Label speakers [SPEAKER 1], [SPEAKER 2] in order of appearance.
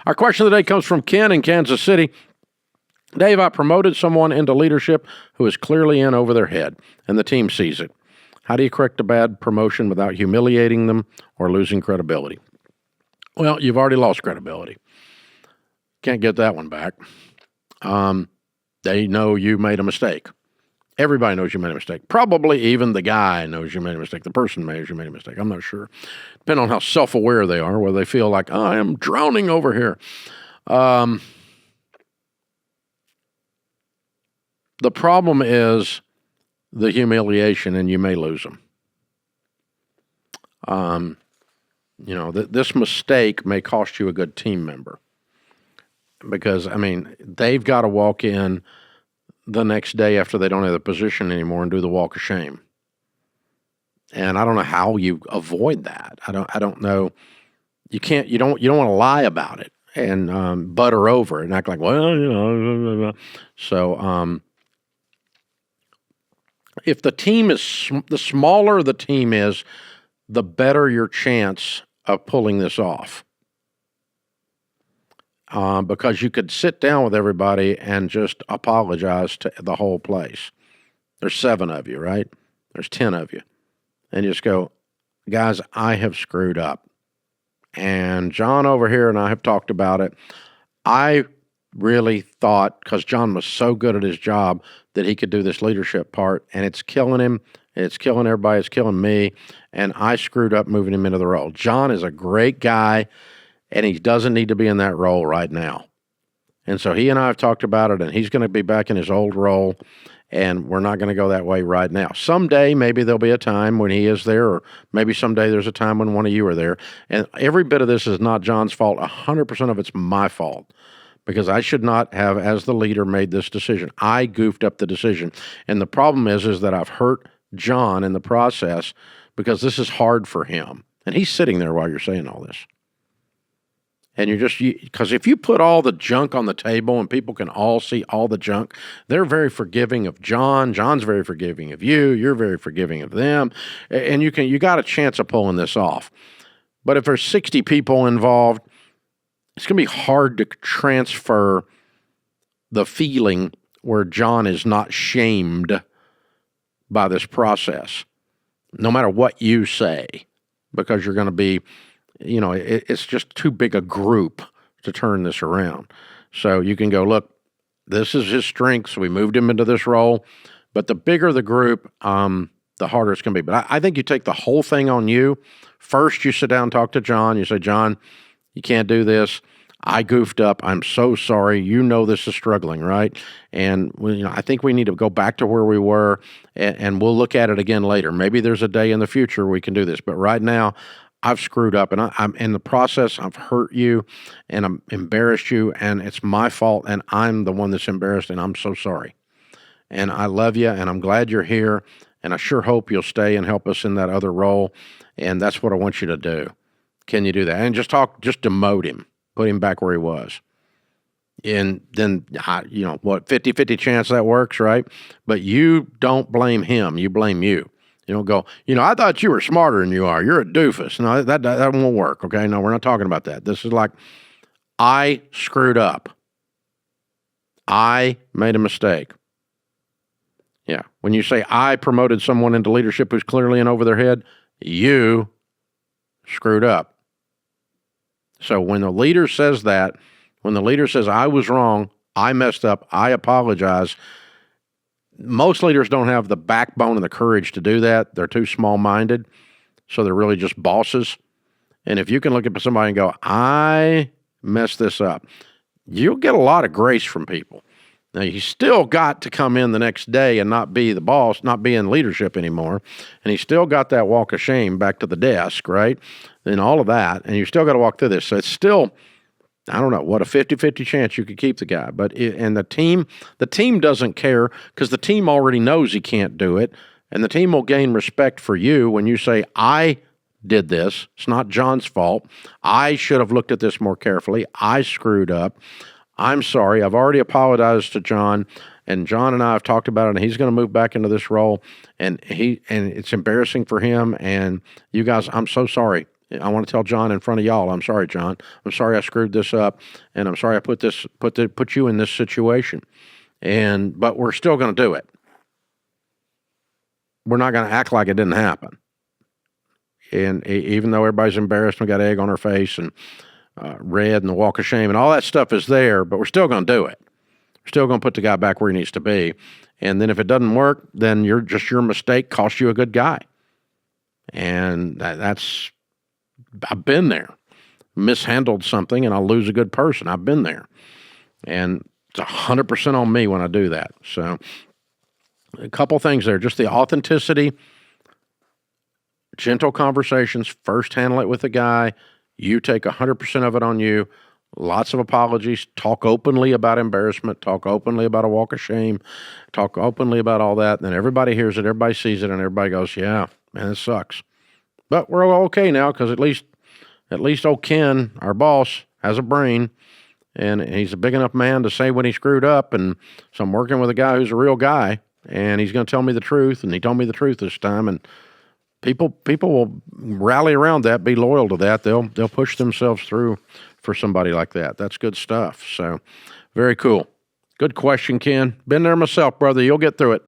[SPEAKER 1] Our question of the day comes from Ken in Kansas City. Dave, I promoted someone into leadership who is clearly in over their head, and the team sees it. How do you correct a bad promotion without humiliating them or losing credibility? Well, you've already lost credibility. Can't get that one back. They know you made a mistake. Everybody knows you made a mistake. Probably even the guy knows you made a mistake. The person knows you made a mistake. I'm not sure. Depending on how self-aware they are, whether they feel like, I am drowning over here. The problem is the humiliation, and you may lose them. This mistake may cost you a good team member because, they've got to walk in the next day after they don't have the position anymore and do the walk of shame. And I don't know how you avoid that. I don't know. You don't want to lie about it and butter over it and act like, So, if the team is, the smaller the team is, the better your chance of pulling this off. Because you could sit down with everybody and just apologize to the whole place. There's 7 of you, right? There's 10 of you. And just go, guys, I have screwed up. And John over here and I have talked about it. I really thought, because John was so good at his job, that he could do this leadership part, and it's killing him. It's killing everybody. It's killing me. And I screwed up moving him into the role. John is a great guy, and he doesn't need to be in that role right now. And so he and I have talked about it, and he's going to be back in his old role, and we're not going to go that way right now. Someday, maybe there'll be a time when he is there, or maybe someday there's a time when one of you are there. And every bit of this is not John's fault. 100% of it's my fault. Because I should not have, as the leader, made this decision. I goofed up the decision. And the problem is that I've hurt John in the process because this is hard for him. And he's sitting there while you're saying all this. And because if you put all the junk on the table and people can all see all the junk, they're very forgiving of John. John's very forgiving of you. You're very forgiving of them. And you got a chance of pulling this off. But if there's 60 people involved, it's going to be hard to transfer the feeling where John is not shamed by this process, no matter what you say, because you're going to be, it's just too big a group to turn this around. So you can go, look, this is his strength, so we moved him into this role. But the bigger the group, the harder it's going to be. But I think you take the whole thing on you. First, you sit down and talk to John. You say, John, you can't do this. I goofed up. I'm so sorry. You know this is struggling, right? And I think we need to go back to where we were, and we'll look at it again later. Maybe there's a day in the future we can do this. But right now, I've screwed up, and I'm in the process. I've hurt you, and I'm embarrassed you, and it's my fault, and I'm the one that's embarrassed, and I'm so sorry. And I love you, and I'm glad you're here, and I sure hope you'll stay and help us in that other role, and that's what I want you to do. Can you do that? And just demote him. Put him back where he was. And then, 50-50 chance that works, right? But you don't blame him. You blame you. You don't go, I thought you were smarter than you are. You're a doofus. No, that won't work, okay? No, we're not talking about that. This is like, I screwed up. I made a mistake. Yeah. When you say, I promoted someone into leadership who's clearly in over their head, you screwed up. So when the leader says that, when the leader says, I was wrong, I messed up, I apologize, most leaders don't have the backbone and the courage to do that. They're too small-minded, so they're really just bosses. And if you can look at somebody and go, I messed this up, you'll get a lot of grace from people. Now, you still got to come in the next day and not be the boss, not be in leadership anymore. And you still got that walk of shame back to the desk, right? And all of that. And you still got to walk through this. So it's still, I don't know, what a 50-50 chance you could keep the guy. And the team doesn't care because the team already knows he can't do it. And the team will gain respect for you when you say, I did this. It's not John's fault. I should have looked at this more carefully. I screwed up. I'm sorry. I've already apologized to John, and John and I have talked about it, and he's going to move back into this role, and it's embarrassing for him, and you guys, I'm so sorry. I want to tell John in front of y'all, I'm sorry, John. I'm sorry I screwed this up, and I'm sorry I put you in this situation. But we're still going to do it. We're not going to act like it didn't happen. And even though everybody's embarrassed and got egg on her face and red and the walk of shame and all that stuff is there, but we're still going to do it. We're still going to put the guy back where he needs to be. And then if it doesn't work, then your mistake cost you a good guy. And I've been there. Mishandled something and I'll lose a good person. I've been there. And it's 100% on me when I do that. So a couple things there. Just the authenticity, gentle conversations. First, handle it with the guy. You take 100% of it on you. Lots of apologies. Talk openly about embarrassment. Talk openly about a walk of shame. Talk openly about all that. And then everybody hears it. Everybody sees it. And everybody goes, yeah, man, it sucks. But we're all okay now because at least old Ken, our boss, has a brain. And he's a big enough man to say when he screwed up. And so I'm working with a guy who's a real guy. And he's going to tell me the truth. And he told me the truth this time. And people will rally around that, be loyal to that. They'll push themselves through for somebody like that. That's good stuff. So very cool. Good question, Ken. Been there myself, brother. You'll get through it.